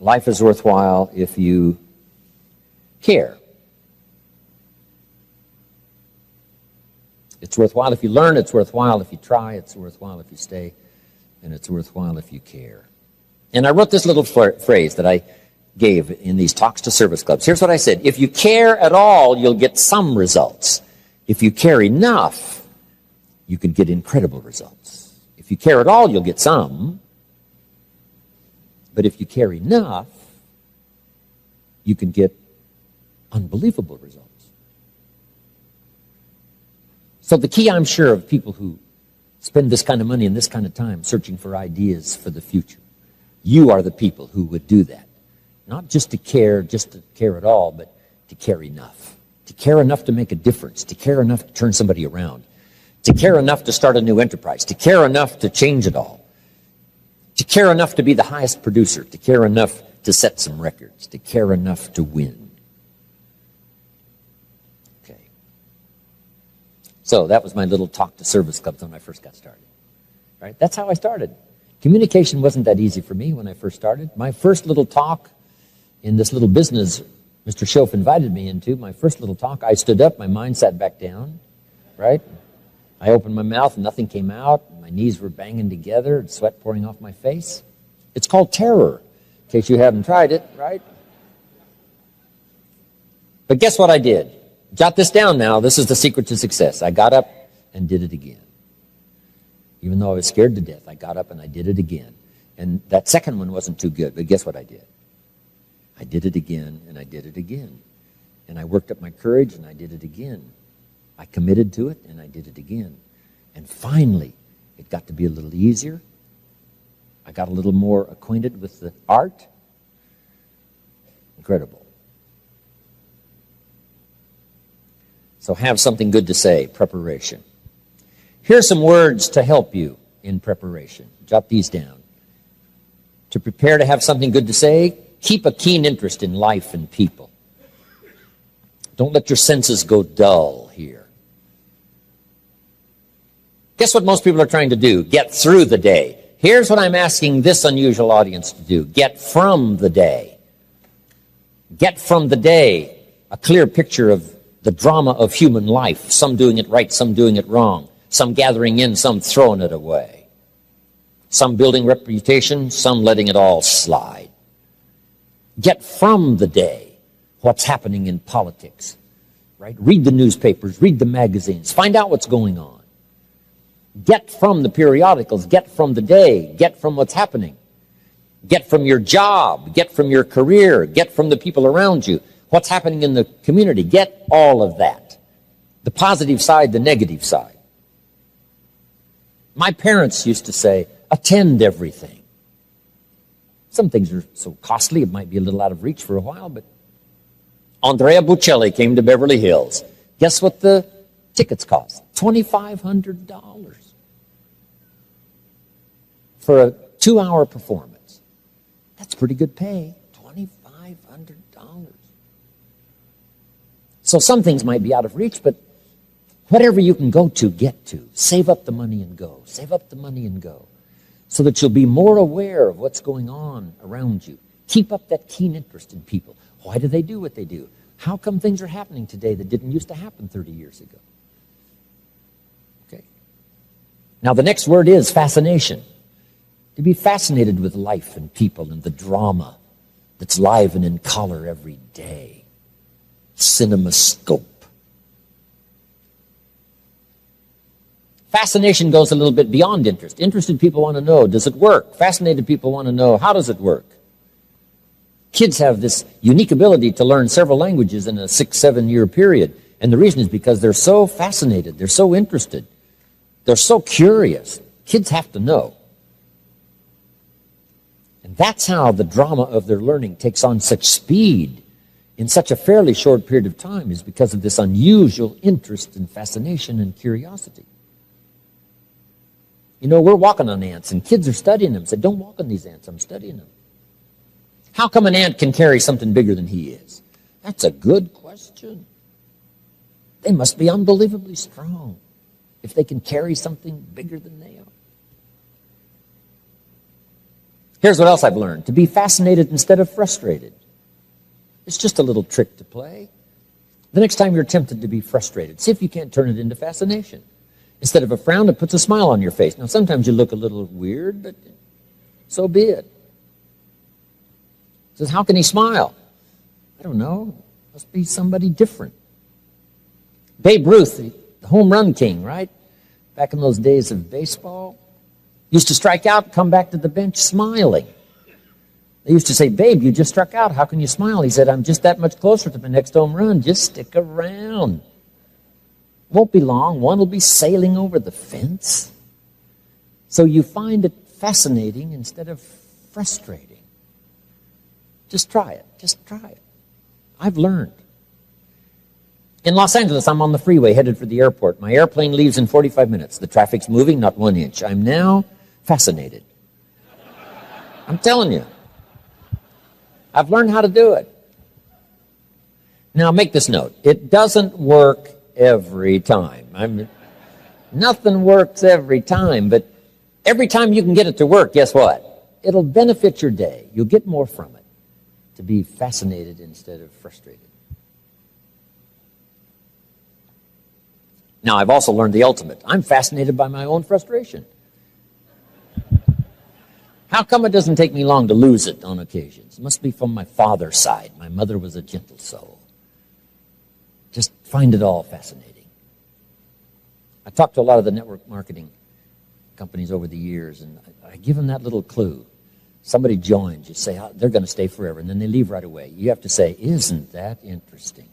Life is worthwhile if you care. It's worthwhile if you learn, it's worthwhile if you try, it's worthwhile if you stay, and it's worthwhile if you care. And I wrote this little phrase that I gave in these talks to service clubs. Here's what I said: if you care at all, you'll get some results. If you care enough, you could get incredible results. If you care at all, you'll get some. But if you care enough, you can get unbelievable results. So the key, I'm sure, of people who spend this kind of money and this kind of time searching for ideas for the future, you are the people who would do that. Not just to care at all, but to care enough. To care enough to make a difference. To care enough to turn somebody around. To care enough to start a new enterprise. To care enough to change it all. To care enough to be the highest producer. To care enough to set some records. To care enough to win. Okay. So that was my little talk to service clubs when I first got started. Right? That's how I started. Communication wasn't that easy for me when I first started. My first little talk in this little business Mr. Schoaf invited me into, my first little talk, I stood up, my mind sat back down, right? I opened my mouth and nothing came out. My knees were banging together and sweat pouring off my face. It's called terror, in case you haven't tried it, right? But guess what I did? Jot this down now. This is the secret to success. I got up and did it again. Even though I was scared to death, I got up and I did it again. And that second one wasn't too good, but guess what I did? I did it again, and I did it again. And I worked up my courage, and I did it again. I committed to it, and I did it again. And finally, it got to be a little easier. I got a little more acquainted with the art. Incredible. So have something good to say, preparation. Here's some words to help you in preparation. Jot these down. To prepare to have something good to say, keep a keen interest in life and people. Don't let your senses go dull here. Guess what most people are trying to do? Get through the day. Here's what I'm asking this unusual audience to do. Get from the day. Get from the day a clear picture of the drama of human life. Some doing it right, some doing it wrong. Some gathering in, some throwing it away. Some building reputation, some letting it all slide. Get from the day what's happening in politics, right? Read the newspapers, read the magazines, find out what's going on. Get from the periodicals, get from the day, get from what's happening. Get from your job, get from your career, get from the people around you, what's happening in the community. Get all of that. The positive side, the negative side. My parents used to say, attend everything. Some things are so costly, it might be a little out of reach for a while, but Andrea Bocelli came to Beverly Hills. Guess what the tickets cost? $2,500 for a 2-hour performance. That's pretty good pay, $2,500. So some things might be out of reach, but whatever you can go to, get to. Save up the money and go. Save up the money and go. So that you'll be more aware of what's going on around you. Keep up that keen interest in people. Why do they do what they do? How come things are happening today that didn't used to happen 30 years ago? Okay. Now the next word is fascination. To be fascinated with life and people and the drama that's live and in color every day. CinemaScope. Fascination goes a little bit beyond interest. Interested people want to know, does it work? Fascinated people want to know, how does it work? Kids have this unique ability to learn several languages in a 6-7 year period. And the reason is because they're so fascinated. They're so interested. They're so curious. Kids have to know. And that's how the drama of their learning takes on such speed in such a fairly short period of time, is because of this unusual interest and fascination and curiosity. You know, we're walking on ants, and kids are studying them. Said, don't walk on these ants, I'm studying them. How come an ant can carry something bigger than he is? That's a good question. They must be unbelievably strong if they can carry something bigger than they are. Here's what else I've learned. To be fascinated instead of frustrated. It's just a little trick to play. The next time you're tempted to be frustrated, see if you can't turn it into fascination. Instead of a frown, it puts a smile on your face. Now, sometimes you look a little weird, but so be it. Says, how can he smile? I don't know. Must be somebody different. Babe Ruth, the home run king, right? Back in those days of baseball, used to strike out, come back to the bench smiling. They used to say, Babe, you just struck out. How can you smile? He said, I'm just that much closer to the next home run. Just stick around. Won't be long. One will be sailing over the fence. So you find it fascinating instead of frustrating. Just try it. Just try it. I've learned. In Los Angeles, I'm on the freeway headed for the airport. My airplane leaves in 45 minutes. The traffic's moving, not 1 inch. I'm now fascinated. I'm telling you. I've learned how to do it. Now, make this note. It doesn't work every time. Nothing works every time, but every time you can get it to work, guess what? It'll benefit your day. You'll get more from it. To be fascinated instead of frustrated. Now, I've also learned the ultimate. I'm fascinated by my own frustration. How come it doesn't take me long to lose it on occasions? It must be from my father's side. My mother was a gentle soul. Just find it all fascinating. I talked to a lot of the network marketing companies over the years, and I give them that little clue. Somebody joins, you say, oh, they're going to stay forever, and then they leave right away. You have to say, isn't that interesting?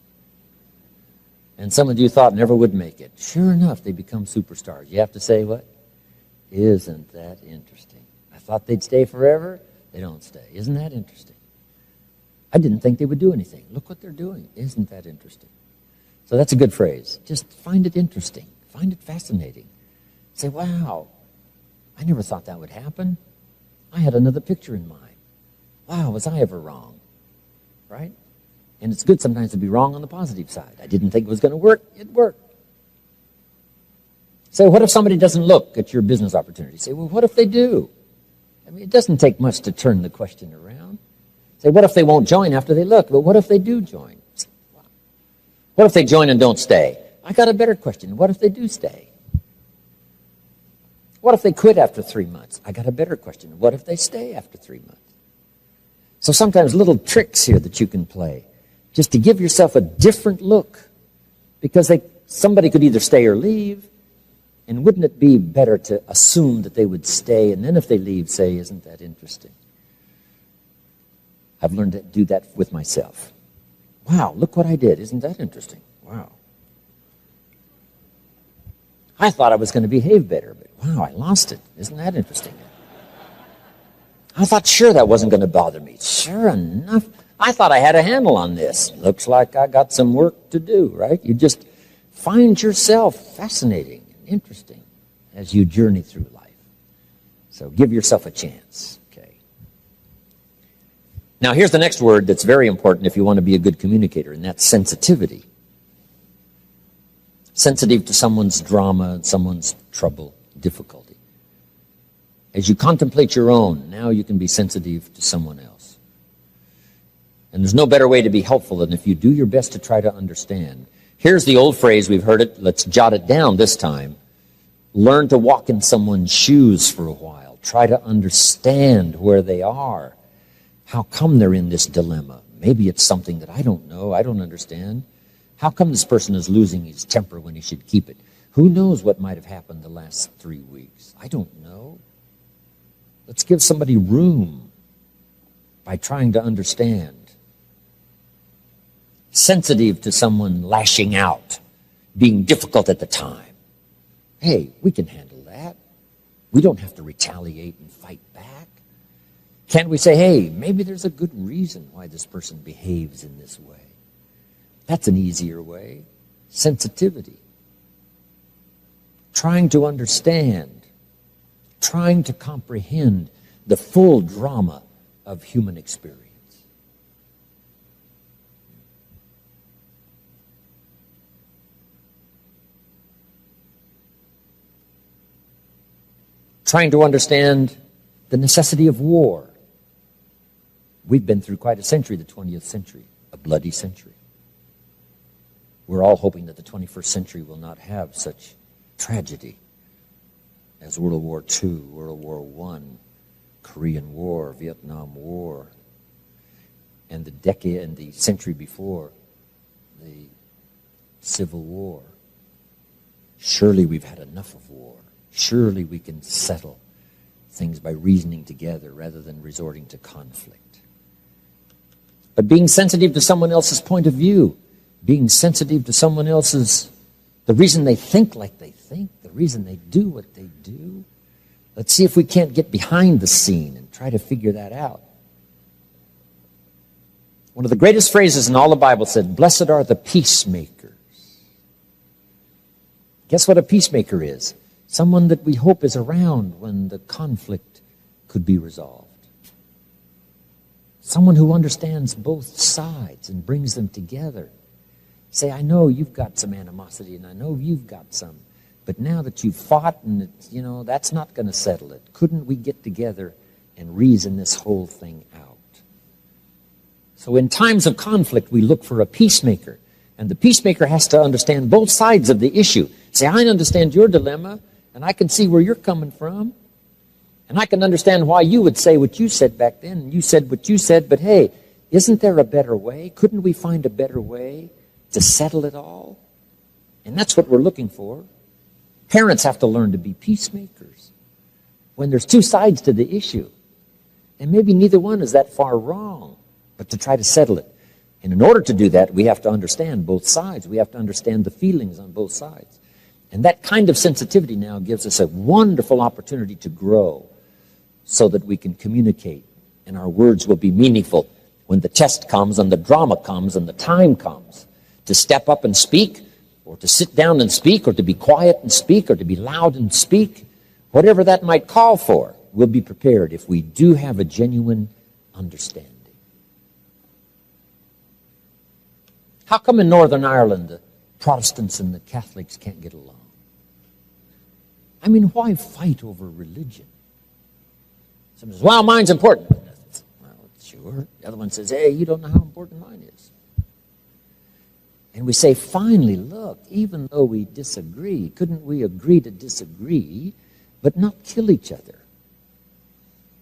And some of you thought never would make it. Sure enough, they become superstars. You have to say what? Isn't that interesting? I thought they'd stay forever. They don't stay. Isn't that interesting? I didn't think they would do anything. Look what they're doing. Isn't that interesting? So that's a good phrase. Just find it interesting. Find it fascinating. Say, wow, I never thought that would happen. I had another picture in mind. Wow, was I ever wrong? Right? And it's good sometimes to be wrong on the positive side. I didn't think it was going to work. It worked. Say, what if somebody doesn't look at your business opportunity? Say, well, what if they do? I mean, it doesn't take much to turn the question around. Say, what if they won't join after they look? But what if they do join? What if they join and don't stay? I got a better question. What if they do stay? What if they quit after 3 months? I got a better question. What if they stay after 3 months? So sometimes little tricks here that you can play just to give yourself a different look, because somebody could either stay or leave, and wouldn't it be better to assume that they would stay, and then if they leave, say, isn't that interesting? I've learned to do that with myself. Wow, look what I did. Isn't that interesting? Wow. I thought I was going to behave better, but wow, I lost it. Isn't that interesting? I thought sure that wasn't going to bother me. Sure enough, I thought I had a handle on this. Looks like I got some work to do, right? You just find yourself fascinating and interesting as you journey through life. So give yourself a chance, okay? Now here's the next word that's very important if you want to be a good communicator, and that's sensitivity. Sensitive to someone's drama, someone's trouble, difficulty. As you contemplate your own, now you can be sensitive to someone else. And there's no better way to be helpful than if you do your best to try to understand. Here's the old phrase, we've heard it, let's jot it down this time. Learn to walk in someone's shoes for a while. Try to understand where they are. How come they're in this dilemma? Maybe it's something that I don't know, I don't understand. How come this person is losing his temper when he should keep it? Who knows what might have happened the last 3 weeks? I don't know. Let's give somebody room by trying to understand. Sensitive to someone lashing out, being difficult at the time. Hey, we can handle that. We don't have to retaliate and fight back. Can't we say, hey, maybe there's a good reason why this person behaves in this way? That's an easier way. Sensitivity. Trying to understand. Trying to comprehend the full drama of human experience. Trying to understand the necessity of war We've been through quite a century, the 20th century, a bloody century. We're all hoping that the 21st century will not have such tragedy as World War II, World War I, Korean War, Vietnam War, and the decade and the century before, the Civil War. Surely we've had enough of war. Surely we can settle things by reasoning together rather than resorting to conflict. But being sensitive to someone else's point of view, being sensitive to someone else's, the reason they think like they think, the reason they do what they do, let's see if we can't get behind the scene and try to figure that out. One of the greatest phrases in all the Bible said, "Blessed are the peacemakers." Guess what a peacemaker is? Someone that we hope is around when the conflict could be resolved. Someone who understands both sides and brings them together. Say, I know you've got some animosity and I know you've got some, but now that you've fought and that's not going to settle it. Couldn't we get together and reason this whole thing out? So in times of conflict, we look for a peacemaker. And the peacemaker has to understand both sides of the issue. Say, I understand your dilemma, and I can see where you're coming from. And I can understand why you would say what you said back then, and you said what you said, but hey, isn't there a better way? Couldn't we find a better way to settle it all? And that's what we're looking for. Parents have to learn to be peacemakers when there's two sides to the issue. And maybe neither one is that far wrong, but to try to settle it. And in order to do that, we have to understand both sides. We have to understand the feelings on both sides. And that kind of sensitivity now gives us a wonderful opportunity to grow so that we can communicate and our words will be meaningful when the test comes and the drama comes and the time comes to step up and speak, or to sit down and speak, or to be quiet and speak, or to be loud and speak. Whatever that might call for, we'll be prepared if we do have a genuine understanding. How come in Northern Ireland the Protestants and the Catholics can't get along? I mean, why fight over religion? Someone says, well, mine's important. Well, sure. The other one says, hey, you don't know how important mine is. And we say, finally, look, even though we disagree, couldn't we agree to disagree, but not kill each other?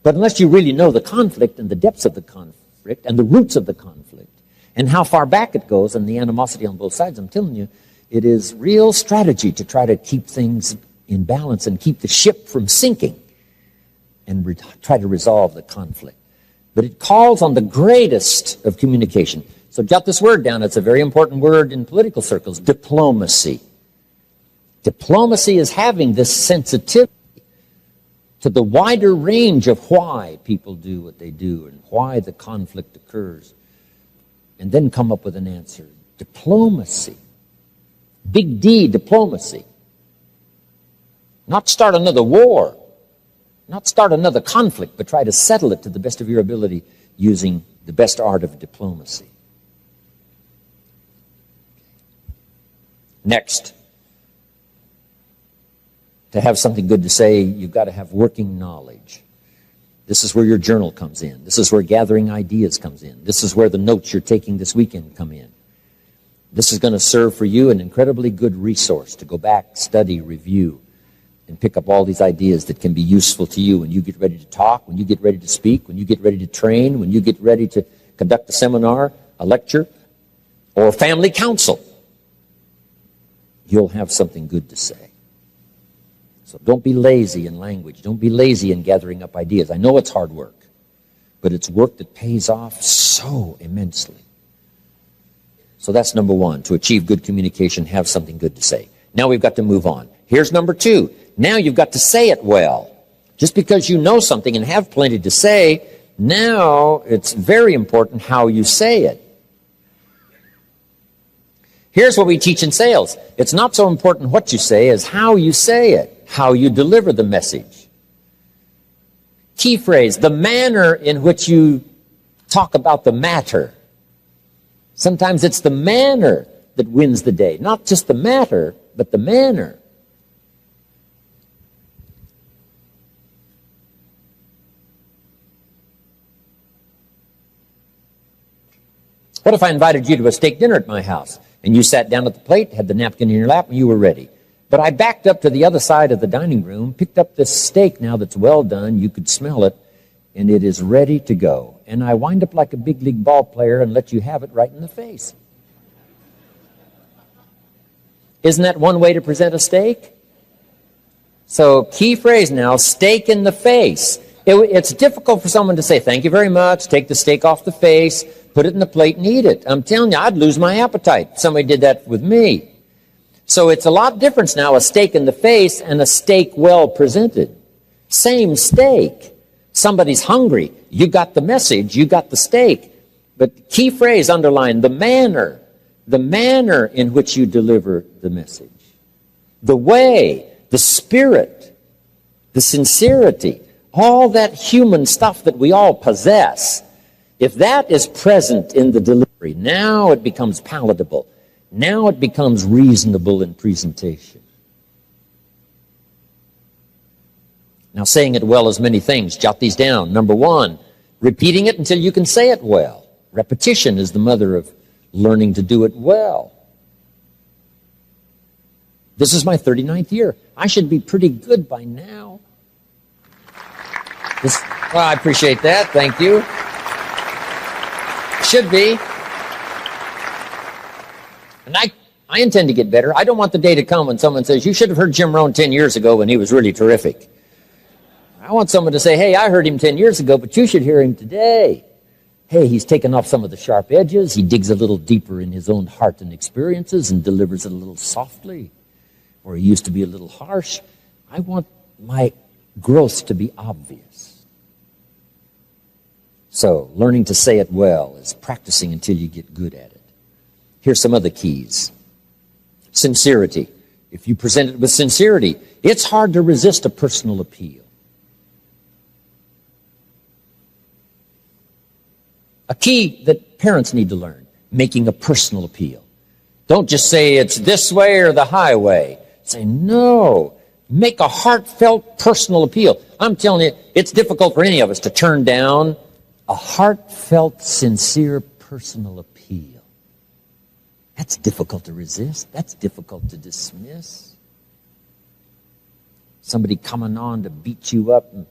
But unless you really know the conflict and the depths of the conflict and the roots of the conflict, and how far back it goes and the animosity on both sides, I'm telling you, it is real strategy to try to keep things in balance and keep the ship from sinking and try to resolve the conflict. But it calls on the greatest of communication. So jot this word down. It's a very important word in political circles, diplomacy. Diplomacy is having this sensitivity to the wider range of why people do what they do and why the conflict occurs, and then come up with an answer. Diplomacy. Big D, diplomacy. Not start another war. Not start another conflict, but try to settle it to the best of your ability using the best art of diplomacy. Next, to have something good to say, you've got to have working knowledge. This is where your journal comes in. This is where gathering ideas comes in. This is where the notes you're taking this weekend come in. This is going to serve for you an incredibly good resource to go back, study, review, and pick up all these ideas that can be useful to you when you get ready to talk, when you get ready to speak, when you get ready to train, when you get ready to conduct a seminar, a lecture, or family council. You'll have something good to say. So don't be lazy in language. Don't be lazy in gathering up ideas. I know it's hard work, but it's work that pays off so immensely. So that's number one. To achieve good communication, have something good to say. Now we've got to move on. Here's number two. Now you've got to say it well. Just because you know something and have plenty to say, now it's very important how you say it. Here's what we teach in sales. It's not so important what you say as how you say it, how you deliver the message. Key phrase, the manner in which you talk about the matter. Sometimes it's the manner that wins the day. Not just the matter, but the manner. What if I invited you to a steak dinner at my house, and you sat down at the plate, had the napkin in your lap, and you were ready? But I backed up to the other side of the dining room, picked up this steak now that's well done, you could smell it, and it is ready to go. And I wind up like a big league ball player and let you have it right in the face. Isn't that one way to present a steak? So, key phrase now, steak in the face. It's difficult for someone to say, thank you very much, take the steak off the face, put it in the plate and eat it. I'm telling you, I'd lose my appetite. Somebody did that with me. So it's a lot different now, a steak in the face and a steak well presented. Same steak. Somebody's hungry. You got the message, you got the steak. But key phrase underlined, the manner in which you deliver the message. The way, the spirit, the sincerity, all that human stuff that we all possess. If that is present in the delivery, now it becomes palatable. Now it becomes reasonable in presentation. Now, saying it well is many things. Jot these down. Number one, repeating it until you can say it well. Repetition is the mother of learning to do it well. This is my 39th year. I should be pretty good by now. Well, I appreciate that. Thank you. Should be. And I intend to get better. I don't want the day to come when someone says, you should have heard Jim Rohn 10 years ago when he was really terrific. I want someone to say, hey, I heard him 10 years ago, but you should hear him today. Hey, he's taken off some of the sharp edges. He digs a little deeper in his own heart and experiences and delivers it a little softly. Or he used to be a little harsh. I want my growth to be obvious. So, learning to say it well is practicing until you get good at it. Here's some other keys. Sincerity. If you present it with sincerity, it's hard to resist a personal appeal. A key that parents need to learn, making a personal appeal. Don't just say it's this way or the highway. Say, no, make a heartfelt personal appeal. I'm telling you, it's difficult for any of us to turn down a heartfelt, sincere personal appeal. That's difficult to resist. That's difficult to dismiss. Somebody coming on to beat you up and,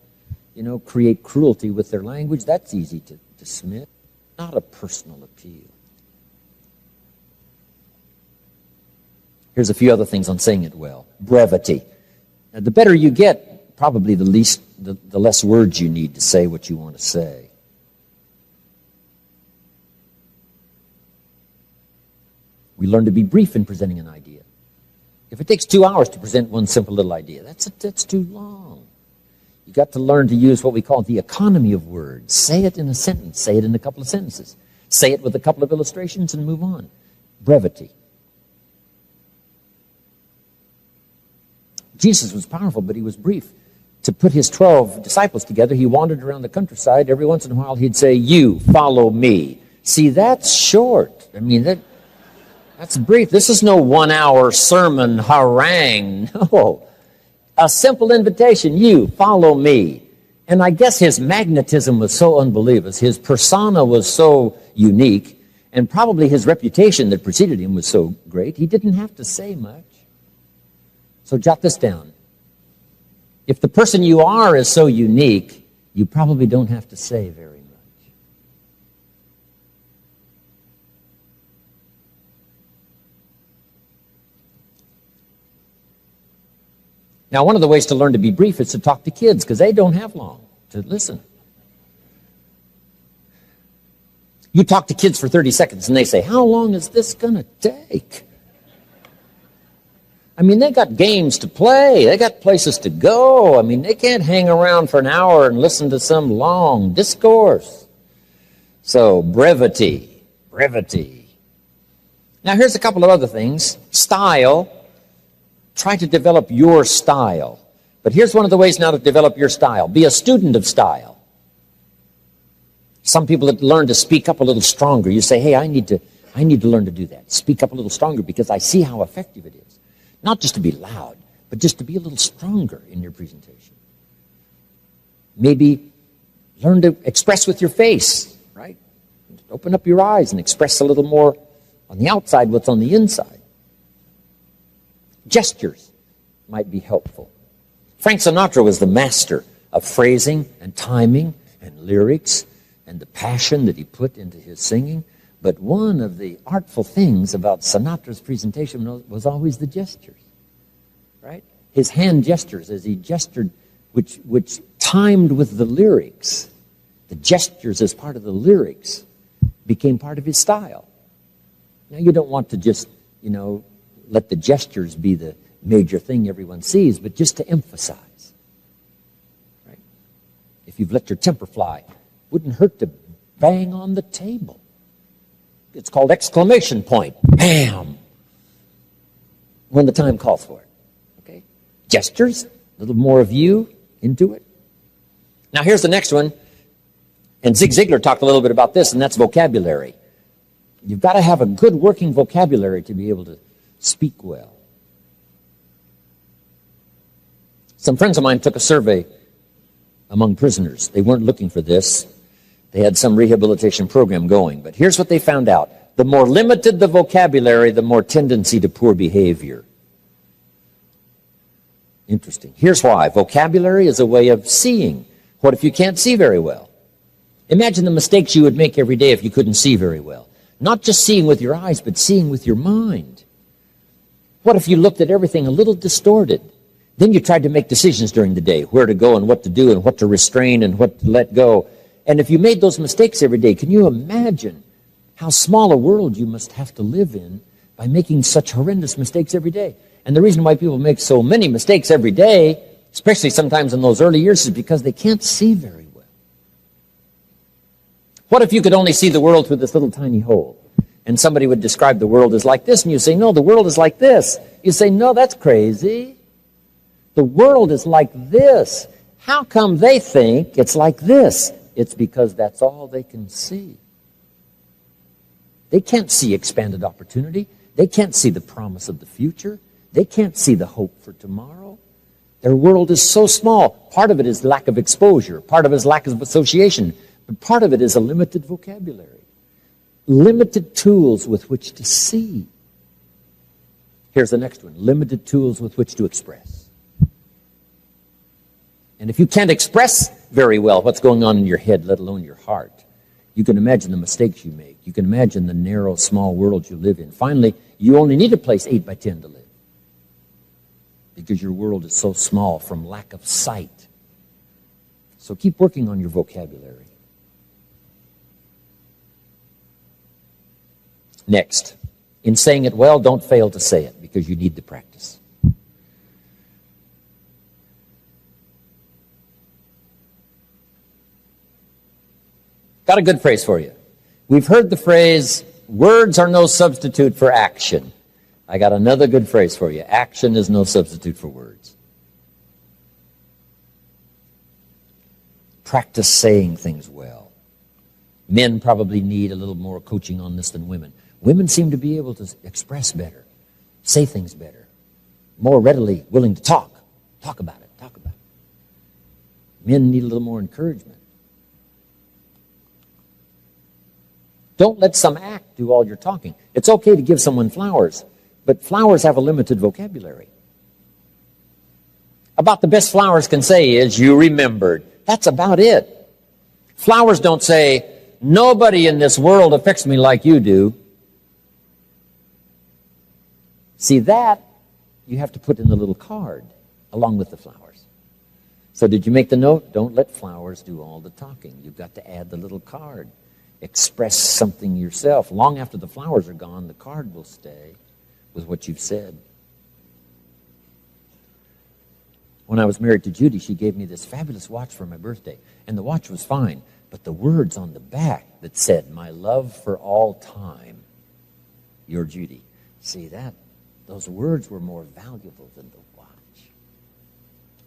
create cruelty with their language, that's easy to dismiss. Not a personal appeal. Here's a few other things on saying it well. Brevity. Now, the better you get, probably the less words you need to say what you want to say. We learn to be brief in presenting an idea. If it takes 2 hours to present one simple little idea, that's too long. You got to learn to use what we call the economy of words. Say it in a sentence. Say it in a couple of sentences. Say it with a couple of illustrations and move on. Brevity. Jesus was powerful, but he was brief. To put his 12 disciples together, he wandered around the countryside. Every once in a while, he'd say, you, follow me. See, that's short. I mean, that's brief. This is no 1 hour sermon harangue. No. A simple invitation, you, follow me. And I guess his magnetism was so unbelievable. His persona was so unique, and probably his reputation that preceded him was so great, he didn't have to say much. So jot this down. If the person you are is so unique, you probably don't have to say very much. Now, one of the ways to learn to be brief is to talk to kids, because they don't have long to listen. You talk to kids for 30 seconds, and they say, how long is this going to take? I mean, they got games to play. They got places to go. I mean, they can't hang around for an hour and listen to some long discourse. So, brevity. Now, here's a couple of other things. Style. Try to develop your style. But here's one of the ways now to develop your style. Be a student of style. Some people that learn to speak up a little stronger. You say, hey, I need to learn to do that. Speak up a little stronger because I see how effective it is. Not just to be loud, but just to be a little stronger in your presentation. Maybe learn to express with your face, right? Open up your eyes and express a little more on the outside what's on the inside. Gestures might be helpful. Frank Sinatra was the master of phrasing and timing and lyrics and the passion that he put into his singing. But one of the artful things about Sinatra's presentation was always the gestures, right? His hand gestures as he gestured, which timed with the lyrics. The gestures as part of the lyrics became part of his style. Now, you don't want to just, let the gestures be the major thing everyone sees, but just to emphasize, right? If you've let your temper fly, wouldn't hurt to bang on the table. It's called exclamation point. Bam! When the time calls for it. Okay? Gestures, a little more of you into it. Now here's the next one. And Zig Ziglar talked a little bit about this, and that's vocabulary. You've got to have a good working vocabulary to be able to speak well. Some friends of mine took a survey among prisoners. They weren't looking for this. They had some rehabilitation program going. But here's what they found out. The more limited the vocabulary, the more tendency to poor behavior. Interesting. Here's why. Vocabulary is a way of seeing. What if you can't see very well? Imagine the mistakes you would make every day if you couldn't see very well. Not just seeing with your eyes, but seeing with your mind. What if you looked at everything a little distorted? Then you tried to make decisions during the day, where to go and what to do and what to restrain and what to let go. And if you made those mistakes every day, can you imagine how small a world you must have to live in by making such horrendous mistakes every day? And the reason why people make so many mistakes every day, especially sometimes in those early years, is because they can't see very well. What if you could only see the world through this little tiny hole? And somebody would describe the world as like this, and you say, no, the world is like this. You say, no, that's crazy. The world is like this. How come they think it's like this? It's because that's all they can see. They can't see expanded opportunity. They can't see the promise of the future. They can't see the hope for tomorrow. Their world is so small. Part of it is lack of exposure. Part of it is lack of association. But part of it is a limited vocabulary. Limited tools with which to see. Here's the next one. Limited tools with which to express. And if you can't express very well what's going on in your head, let alone your heart, you can imagine the mistakes you make. You can imagine the narrow, small world you live in. Finally, you only need a place 8 by 10 to live because your world is so small from lack of sight. So keep working on your vocabulary. Next, in saying it well, don't fail to say it because you need the practice. Got a good phrase for you. We've heard the phrase, words are no substitute for action. I got another good phrase for you. Action is no substitute for words. Practice saying things well. Men probably need a little more coaching on this than women. Women seem to be able to express better, say things better, more readily willing to talk about it. Men need a little more encouragement. Don't let some act do all your talking. It's okay to give someone flowers, but flowers have a limited vocabulary. About the best flowers can say is, you remembered. That's about it. Flowers don't say, nobody in this world affects me like you do. See, that you have to put in the little card along with the flowers. So did you make the note? Don't let flowers do all the talking. You've got to add the little card. Express something yourself. Long after the flowers are gone, the card will stay with what you've said. When I was married to Judy, she gave me this fabulous watch for my birthday. And the watch was fine, but the words on the back that said, my love for all time, your Judy. See, those words were more valuable than the watch.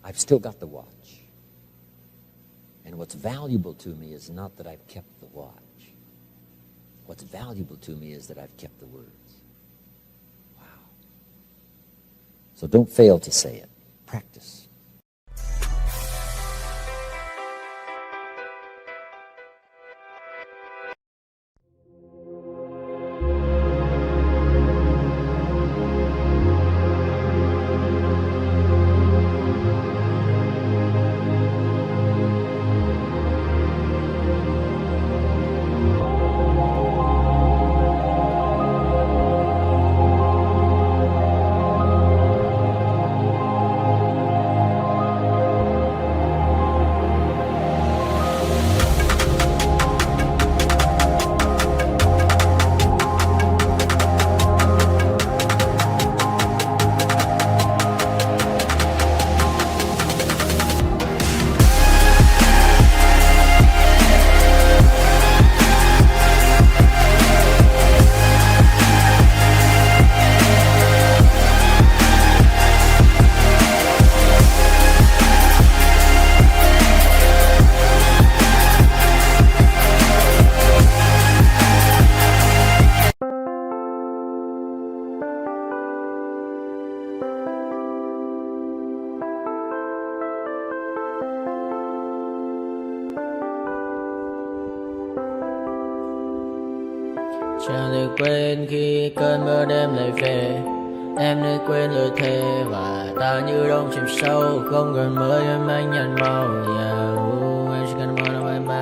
I've still got the watch. And what's valuable to me is not that I've kept the watch. What's valuable to me is that I've kept the words. Wow. So don't fail to say it. Practice. Chẳng thể quên khi cơn mưa đêm lại về. Em đã quên lời thề và ta như đông chìm sâu. Không cần mơ em anh nhận màu. Em chỉ cần mơ bye bye.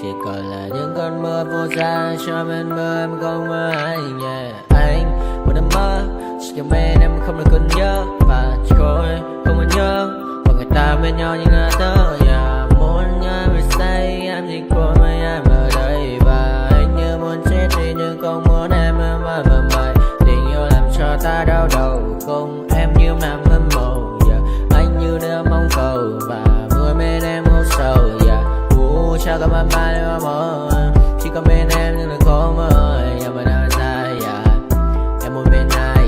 Chỉ còn là những cơn mưa vô giá cho bên mơ em không mơ anh. Anh một đêm mơ chỉ cần bên em không được cần nhớ và chỉ có em không còn nhớ và người ta bên nhau như ngã tớ. Muốn nhớ về say em chỉ có mấy em ở đây và anh như muốn chết đi nhưng không muốn em mơ mày. Tình yêu làm cho ta đau đầu không em như nằm mơ mộng. Anh như đêm mong cầu và vui bên em ngủ sầu. Chào cả ba ba đêm mơ chỉ có bên em nhưng là có mơ. Mà đang dài em muốn bên ai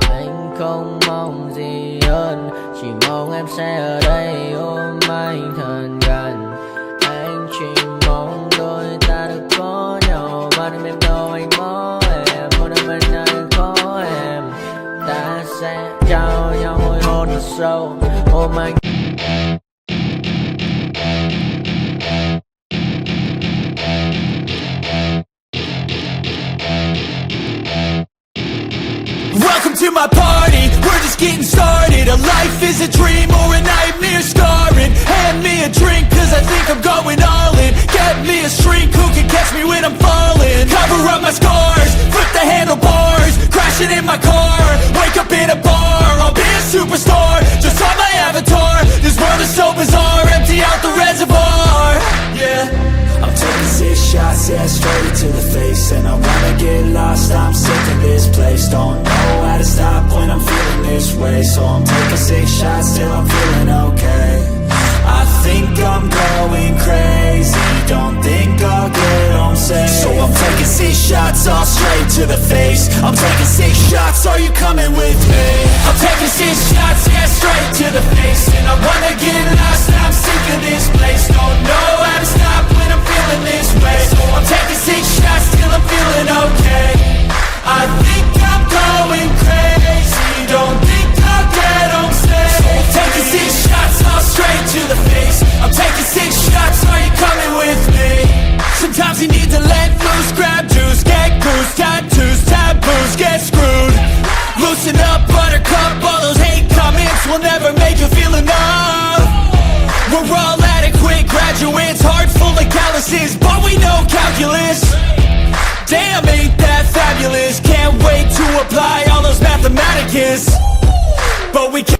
anh không mong gì hơn chỉ mong em sẽ ở đây ôm anh thật gần. Anh chỉ mong đôi ta được có nhau mà đừng em đâu anh có em muốn em bên ai có em. Ta sẽ trao nhau môi hôn thật sâu ôm anh. Welcome to my party, we're just getting started. A life is a dream or a nightmare scarring. Hand me a drink cause I think I'm going all in. Get me a shrink who can catch me when I'm falling. Cover up my scars, flip the handlebars. Crashing in my car, wake up in a bar. I'll be a superstar, just on my avatar. This world is so bizarre, empty out the reservoir. Yeah, I'm taking 6 shots, yeah, straight to the face. And I wanna get lost, I'm sick of this place. Don't know how to stop when I'm feeling this way. So I'm taking 6 shots till I'm feeling okay. I think I'm going crazy, don't think I'll get home safe. So I'm taking 6 shots, all straight to the face. I'm taking 6 shots, are you coming with me? I'm taking 6 shots, yeah, straight to the face. And I wanna get lost, I'm sick of this place. Don't know how to stop when I'm feeling this way. So I'm taking 6 shots till I'm feeling okay. I think I'm going crazy, don't think I'll get home safe. So I'm taking 6 shots, all straight to the face. I'm taking 6 shots, are you coming with me? Sometimes you need to let loose, grab juice, get goose, tattoos, taboos, get screwed. Loosen up, buttercup, all those hate comments will never make you feel enough. We're all adequate graduates, heart full of calluses, but we know calculus. Damn, ain't that fabulous? Can't wait to apply all those mathematicus. But we can't.